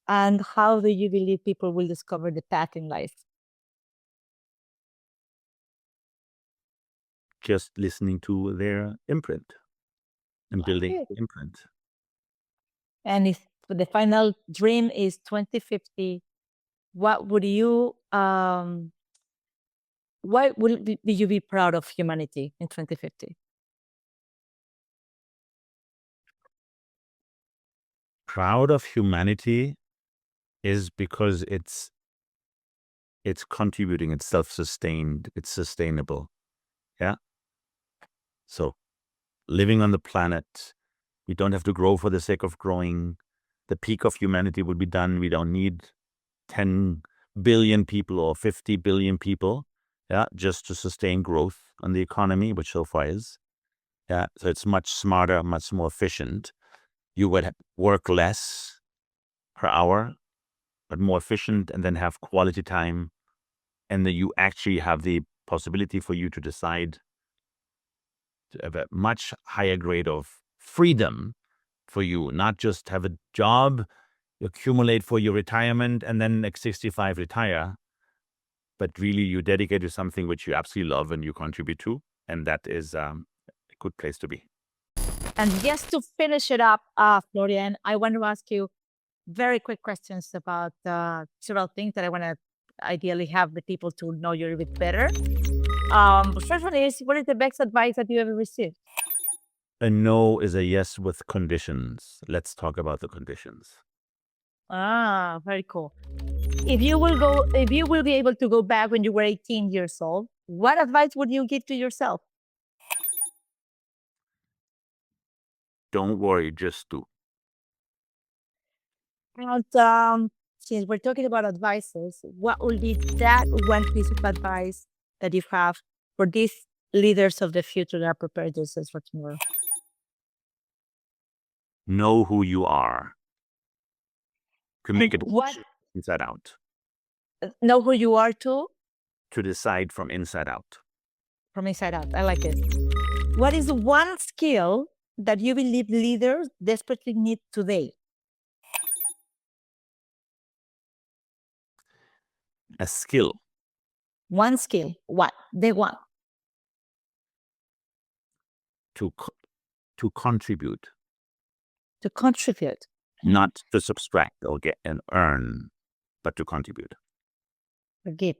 And how do you believe people will discover the path in life? Just listening to their imprint and building imprint. And if the final dream is 2050, what would you you be proud of humanity in 2050? Proud of humanity is because it's contributing, it's self-sustained, it's sustainable. Yeah. So living on the planet, we don't have to grow for the sake of growing. The peak of humanity would be done. We don't need 10 billion people or 50 billion people, just to sustain growth on the economy, which so far is. So it's much smarter, much more efficient. You would work less per hour, but more efficient, and then have quality time. And then you actually have the possibility for you to decide to have a much higher grade of freedom for you, not just have a job, accumulate for your retirement, and then at 65 retire, but really you dedicate to something which you absolutely love and you contribute to. And that is a good place to be. And just to finish it up, Florian, I want to ask you very quick questions about several things that I want to ideally have the people to know you a bit better. The first one is, what is the best advice that you ever received? A no is a yes with conditions. Let's talk about the conditions. Very cool. If you will be able to go back when you were 18 years old, what advice would you give to yourself? Don't worry, just do. And since we're talking about advices, what would be that one piece of advice that you have for these leaders of the future that are prepared themselves for tomorrow? Know who you are. To make it inside out. Know who you are too? To decide from inside out. From inside out. I like it. What is one skill that you believe leaders desperately need today? A skill. One skill. What? The one. To contribute. To contribute. Not to subtract or get and earn, but to contribute. Forgive.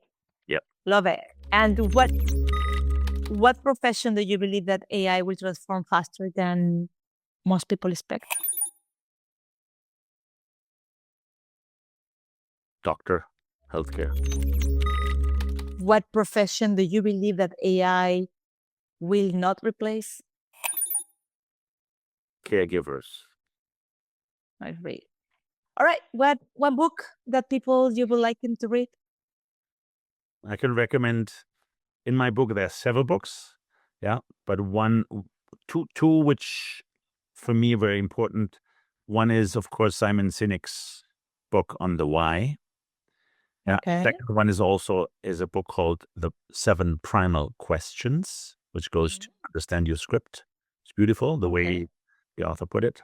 Yep. Love it. And what profession do you believe that AI will transform faster than most people expect? Doctor, healthcare. What profession do you believe that AI will not replace? Caregivers. I read. All right. What one book that people you would like them to read? I can recommend. In my book, there are several books, but two which for me are very important. One is, of course, Simon Sinek's book on the why. Okay. Second one is a book called The 7 Primal Questions, which goes to understand your script. It's beautiful, the way the author put it.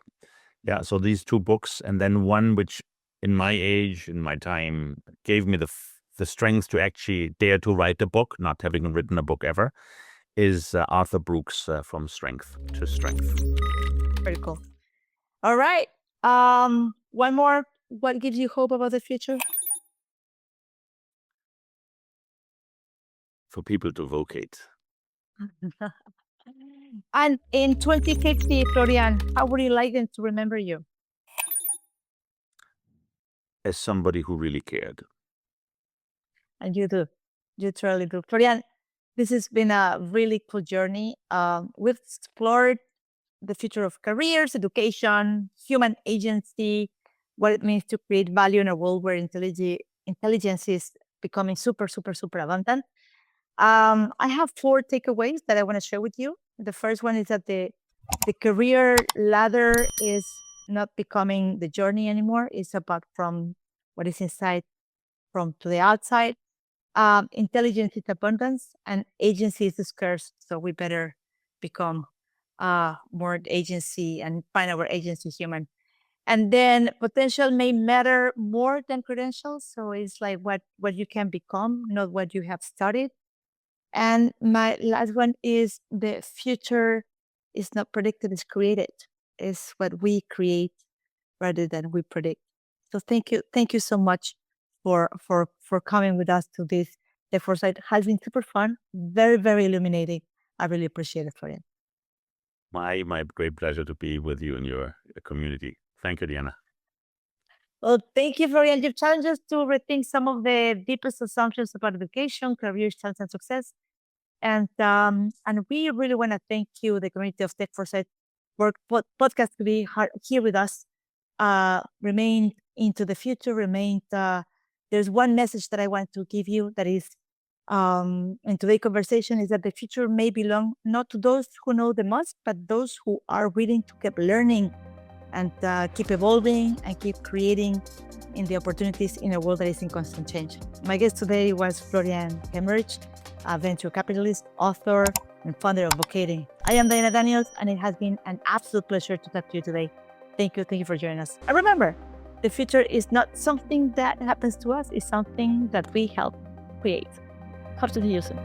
So these two books, and then one which in my age, in my time, gave me the strength to actually dare to write a book, not having written a book ever, is Arthur Brooks' From Strength to Strength. Very cool. All right. One more what gives you hope about the future? For people to vocate. And in 2050, Florian, how would you like them to remember you? As somebody who really cared. And you do. You truly do. Florian, this has been a really cool journey. We've explored the future of careers, education, human agency, what it means to create value in a world where intelligence is becoming super, super, super abundant. I have 4 takeaways that I want to share with you. The first one is that the career ladder is not becoming the journey anymore. It's about from what is inside from to the outside. Intelligence is abundance and agency is scarce. So we better become more agency and find our agency human. And then potential may matter more than credentials. So it's like what you can become, not what you have studied. And my last one is the future is not predicted, it's created. It's what we create rather than we predict. So thank you so much for coming with us to this. Tech4sight has been super fun, very, very illuminating. I really appreciate it, Florian. My great pleasure to be with you and your community. Thank you, Diana. Well, thank you, Florian. You've challenged us to rethink some of the deepest assumptions about education, career chance, and success. And we really want to thank you, the community of Tech4sight podcast, to be here with us. Remain into the future. There's one message that I want to give you that is, in today's conversation, is that the future may belong not to those who know the most, but those who are willing to keep learning and keep evolving and keep creating in the opportunities in a world that is in constant change. My guest today was Florian Kemmerich, a venture capitalist, author, and founder of Vocating. I am Diana Daniels, and it has been an absolute pleasure to talk to you today. Thank you for joining us. And remember, the future is not something that happens to us, it's something that we help create. Hope to see you soon.